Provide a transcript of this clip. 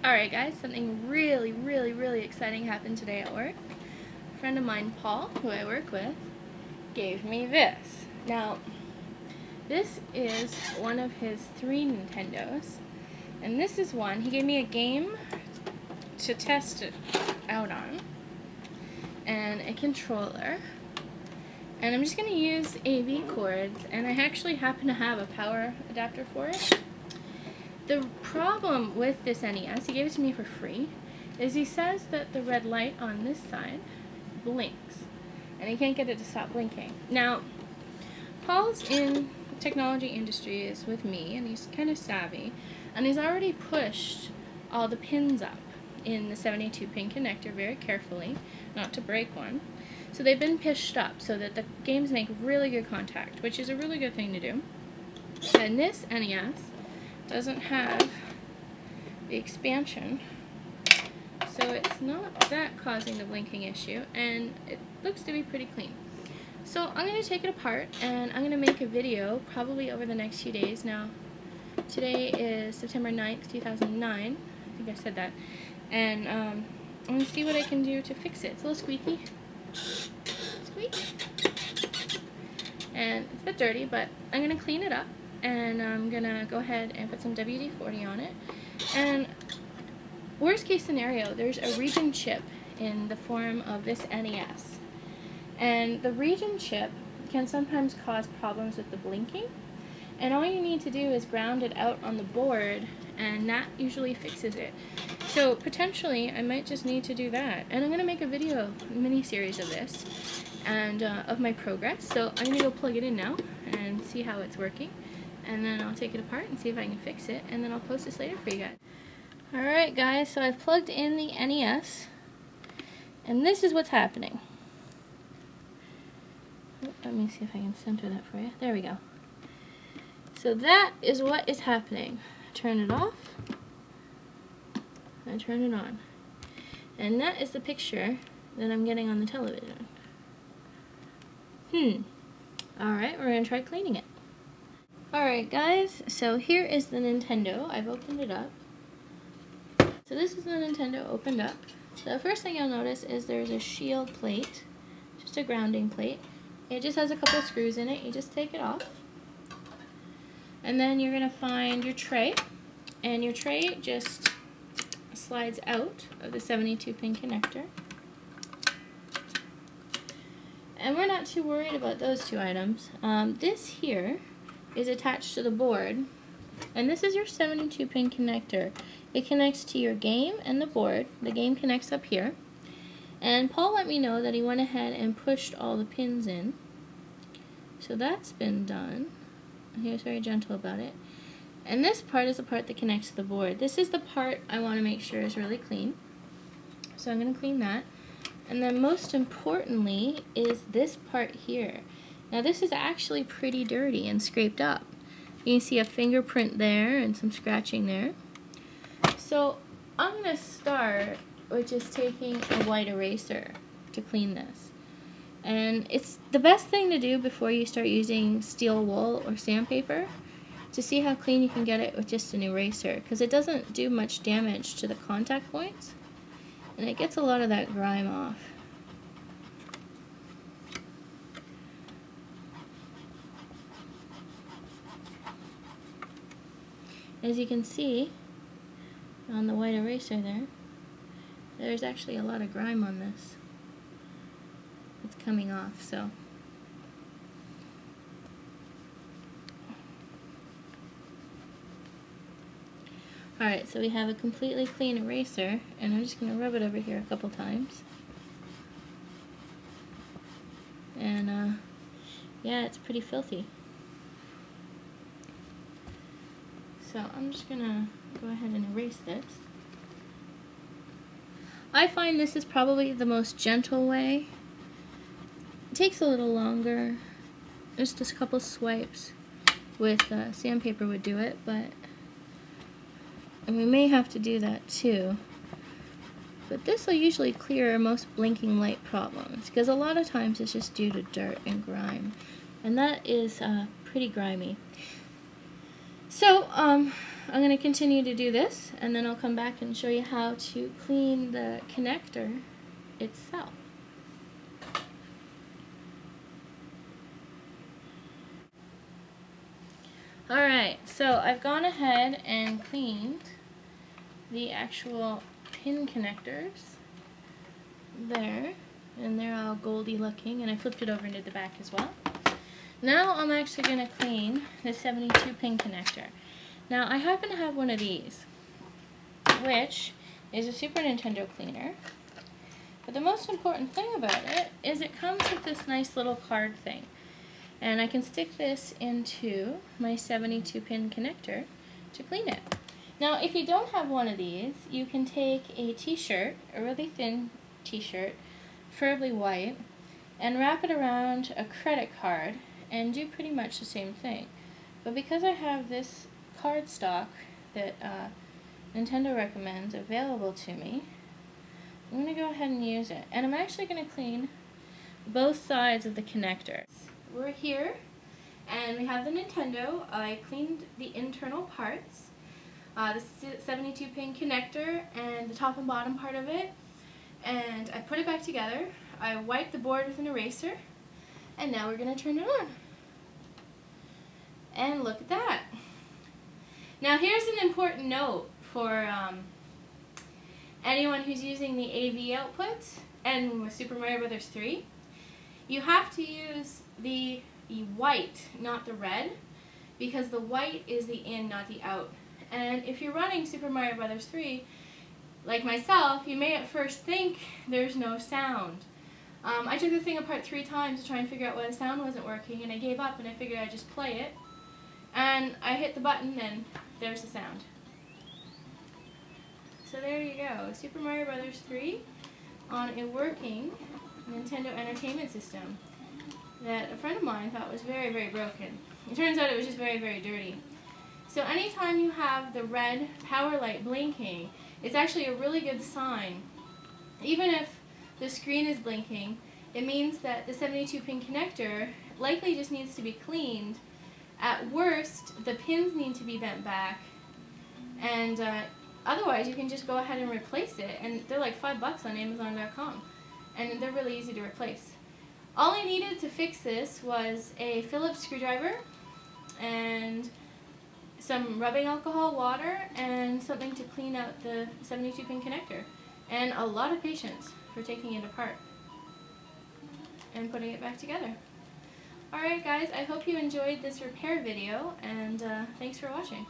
Alright guys, something really exciting happened today at work. A friend of mine, Paul, who I work with, gave me this. Now, this is one of his 3 Nintendos, and this is one. He gave me a game to test it out on, and a controller. And I'm just going to use AV cords, and I actually happen to have a power adapter for it. The problem with this NES, he gave it to me for free, is he says that the red light on this side blinks, and he can't get it to stop blinking. Now, Paul's in the technology industry is with me, and he's kind of savvy, and he's already pushed all the pins up in the 72-pin connector very carefully, not to break one. So they've been pushed up so that the games make really good contact, which is a really good thing to do. And this NES doesn't have the expansion, so it's not that causing the blinking issue, and it looks to be pretty clean. So I'm going to take it apart, and I'm going to make a video probably over the next few days. Now, today is September 9th, 2009. I think I said that. And I'm going to see what I can do to fix it. It's a little squeaky. Squeak. And it's a bit dirty, but I'm going to clean it up. And I'm gonna go ahead and put some WD-40 on it. And worst case scenario, there's a region chip in the form of this NES. And the region chip can sometimes cause problems with the blinking. And all you need to do is ground it out on the board, and that usually fixes it. So potentially, I might just need to do that. And I'm gonna make a video, mini-series of this, and of my progress. So I'm gonna go plug it in now and see how it's working. And then I'll take it apart and see if I can fix it, and then I'll post this later for you guys. Alright guys, so I've plugged in the NES, and this is what's happening. Let me see if I can center that for you. There we go. So that is what is happening. I turn it off, I turn it on. And that is the picture that I'm getting on the television. Alright, we're going to try cleaning it. Alright guys, so here is the Nintendo. I've opened it up. So this is the Nintendo opened up. The first thing you'll notice is there's a shield plate, just a grounding plate. It just has a couple of screws in it. You just take it off. And then you're going to find your tray. And your tray just slides out of the 72-pin connector. And we're not too worried about those 2 items. This here is attached to the board, and this is your 72-pin connector. It connects to your game and the board. The game connects up here, and Paul let me know that he went ahead and pushed all the pins in, so that's been done. He was very gentle about it. And this part is the part that connects to the board. This is the part I want to make sure is really clean, so I'm going to clean that. And then most importantly is this part here. Now this is actually pretty dirty and scraped up. You can see a fingerprint there and some scratching there. So I'm going to start with just taking a white eraser to clean this. And it's the best thing to do before you start using steel wool or sandpaper, to see how clean you can get it with just an eraser, because it doesn't do much damage to the contact points, and it gets a lot of that grime off. As you can see on the white eraser there, there's actually a lot of grime on this. It's coming off, so. Alright, so we have a completely clean eraser, and I'm just going to rub it over here a couple times. And, yeah, it's pretty filthy. So I'm just going to go ahead and erase this. I find this is probably the most gentle way. It takes a little longer. Just a couple swipes with sandpaper would do it, and we may have to do that too. But this will usually clear most blinking light problems, because a lot of times it's just due to dirt and grime, and that is pretty grimy. So, I'm going to continue to do this, and then I'll come back and show you how to clean the connector itself. Alright, so I've gone ahead and cleaned the actual pin connectors there, and they're all goldy looking, and I flipped it over and did the back as well. Now I'm actually going to clean the 72 pin connector. Now I happen to have one of these, which is a Super Nintendo cleaner, but the most important thing about it is it comes with this nice little card thing. And I can stick this into my 72 pin connector to clean it. Now if you don't have one of these, you can take a t-shirt, a really thin t-shirt, preferably white, and wrap it around a credit card and do pretty much the same thing. But because I have this card stock that Nintendo recommends available to me, I'm going to go ahead and use it. And I'm actually going to clean both sides of the connector. We're here, and we have the Nintendo. I cleaned the internal parts, the 72 pin connector and the top and bottom part of it, and I put it back together. I wiped the board with an eraser, and now we're going to turn it on. And look at that. Now here's an important note for anyone who's using the AV outputs and with Super Mario Bros. 3. You have to use the white, not the red, because the white is the in, not the out. And if you're running Super Mario Bros. 3, like myself, you may at first think there's no sound. I took the thing apart 3 times to try and figure out why the sound wasn't working, and I gave up and I figured I'd just play it. And I hit the button and there's the sound. So there you go, Super Mario Bros. 3 on a working Nintendo Entertainment System that a friend of mine thought was very, very broken. It turns out it was just very, very dirty. So anytime you have the red power light blinking, it's actually a really good sign. Even if the screen is blinking, it means that the 72 pin connector likely just needs to be cleaned. At worst, the pins need to be bent back, and otherwise you can just go ahead and replace it, and they're like $5 on Amazon.com. And they're really easy to replace. All I needed to fix this was a Phillips screwdriver and some rubbing alcohol, water, and something to clean out the 72 pin connector. And a lot of patience for taking it apart and putting it back together. Alright guys, I hope you enjoyed this repair video, and thanks for watching.